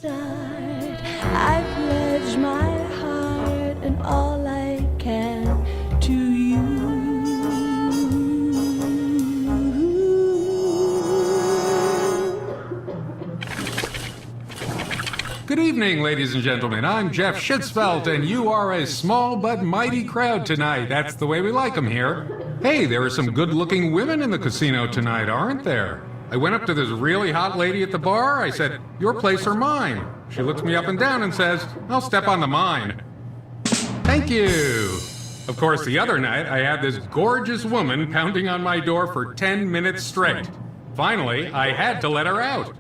I pledge my heart and all I can to you. Good evening, ladies and gentlemen. I'm Jeff Schitzfelt, and you are a small but mighty crowd tonight. That's the way we like them here. Hey, there are some good-looking women in the casino tonight, aren't there? I went up to this really hot lady at the bar. I said, "Your place or mine?" She looks me up and down and says, "I'll step on the mine." Thank you. Of course, the other night, I had this gorgeous woman pounding on my door for 10 minutes straight. Finally, I had to let her out.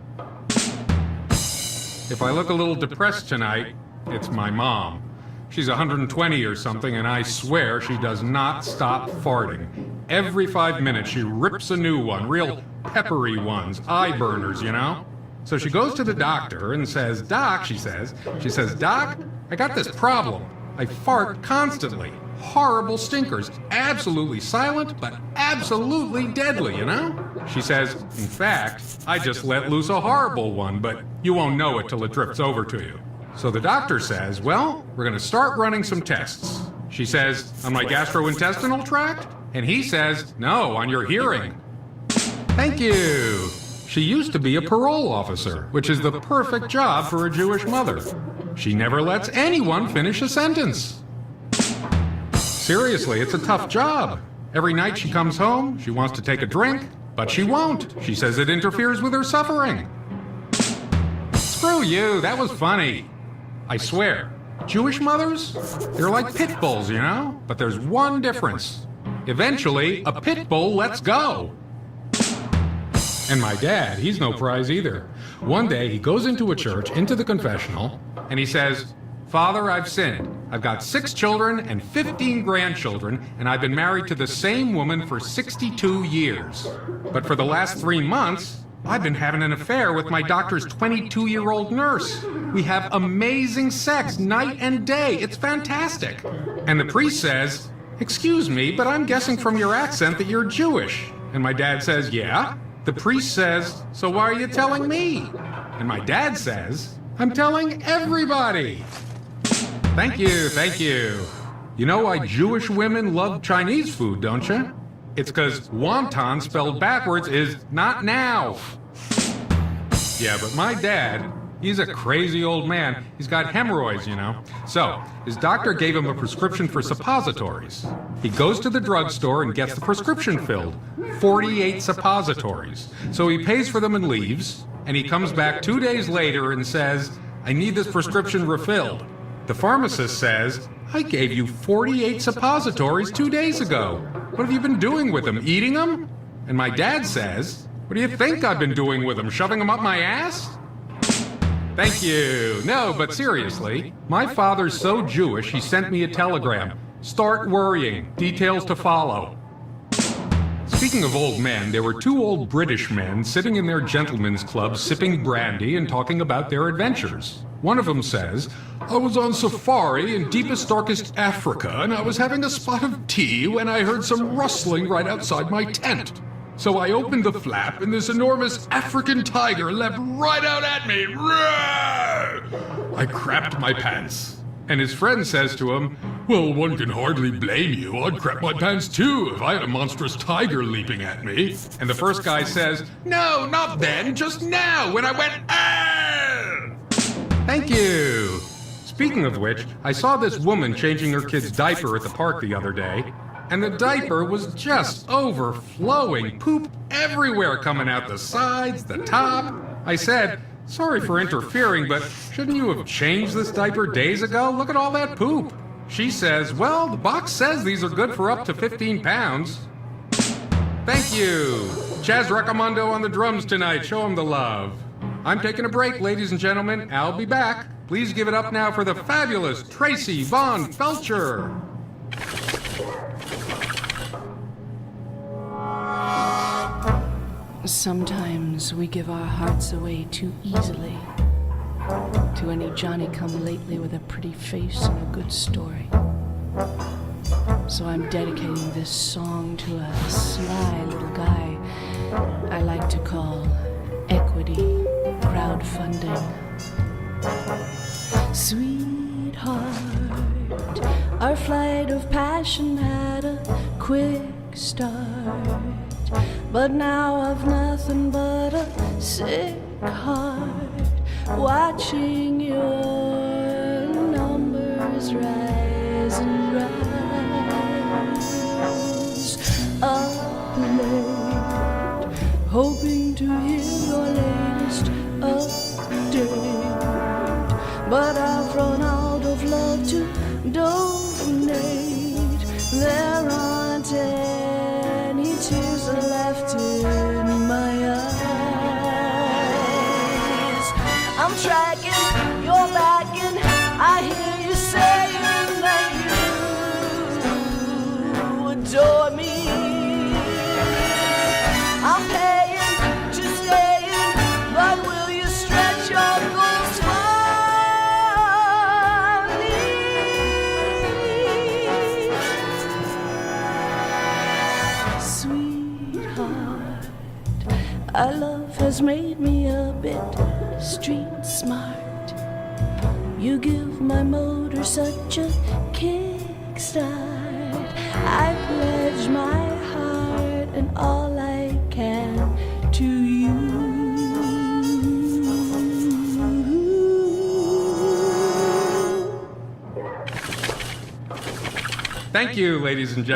If I look a little depressed tonight, it's my mom. She's 120 or something, and I swear she does not stop farting. Every 5 minutes, she rips a new one, real peppery ones, eye burners, you know? So she goes to the doctor and says, "Doc," she says, "Doc, I got this problem. I fart constantly. Horrible stinkers. Absolutely silent, but absolutely deadly, you know?" She says, "In fact, I just let loose a horrible one, but you won't know it till it drips over to you." So the doctor says, "Well, we're going to start running some tests." She says, "On my gastrointestinal tract?" And he says, "No, on your hearing." Thank you. She used to be a parole officer, which is the perfect job for a Jewish mother. She never lets anyone finish a sentence. Seriously, it's a tough job. Every night she comes home, she wants to take a drink, but she won't. She says it interferes with her suffering. Screw you, that was funny. I swear, Jewish mothers, they're like pit bulls, you know? But there's one difference. Eventually, a pit bull lets go. And my dad, he's no prize either. One day, he goes into a church, into the confessional, and he says, "Father, I've sinned. I've got 6 children and 15 grandchildren, and I've been married to the same woman for 62 years. But for the last 3 months, I've been having an affair with my doctor's 22-year-old nurse. We have amazing sex night and day. It's fantastic." And the priest says, "Excuse me, but I'm guessing from your accent that you're Jewish." And my dad says, "Yeah." The priest says, "So why are you telling me?" And my dad says, "I'm telling everybody." Thank you, thank you. You know why Jewish women love Chinese food, don't you? It's because wonton spelled backwards is not now. Yeah, but my dad, he's a crazy old man. He's got hemorrhoids, you know. So, his doctor gave him a prescription for suppositories. He goes to the drugstore and gets the prescription filled. 48 suppositories. So he pays for them and leaves, and he comes back 2 days later and says, "I need this prescription refilled." The pharmacist says, "I gave you 48 suppositories 2 days ago. What have you been doing with them? Eating them?" And my dad says, "What do you think I've been doing with them? Shoving them up my ass?" Thank you. No, but seriously, my father's so Jewish, he sent me a telegram. "Start worrying. Details to follow." Speaking of old men, there were 2 old British men sitting in their gentlemen's club sipping brandy and talking about their adventures. One of them says, "I was on safari in deepest, darkest Africa, and I was having a spot of tea when I heard some rustling right outside my tent. So I opened the flap, and this enormous African tiger leapt right out at me. Roar! I crapped my pants." And his friend says to him, "Well, one can hardly blame you. I'd crap my pants too if I had a monstrous tiger leaping at me." And the first guy says, "No, not then, just now, when I went, ah!" Thank you. Speaking of which, I saw this woman changing her kid's diaper at the park the other day, and the diaper was just overflowing, poop everywhere coming out the sides, the top. I said, "Sorry for interfering, but shouldn't you have changed this diaper days ago? Look at all that poop." She says, "Well, the box says these are good for up to 15 pounds. Thank you. Chaz Recomando on the drums tonight. Show him the love. I'm taking a break, ladies and gentlemen. I'll be back. Please give it up now for the fabulous Tracey von Felcher. Sometimes we give our hearts away too easily to any Johnny-come-lately with a pretty face and a good story. So I'm dedicating this song to a sly little guy I like to call Equity Crowdfunding. Sweetheart, our flight of passion had a quick start, but now I've nothing but a sick heart, watching your numbers rise and rise. Up late, hoping to hear your latest update, but I've run out of love to donate. There aren't any tears left in my eyes. I'm tracking, you're backing, I hear you saying that you adore me. I'm paying to stay in, but will you stretch your goals for me? Sweetheart, our love has made me a bit street smart. You give my motor such a kickstart. I pledge my heart and all I can to you. Thank you, ladies and gentlemen.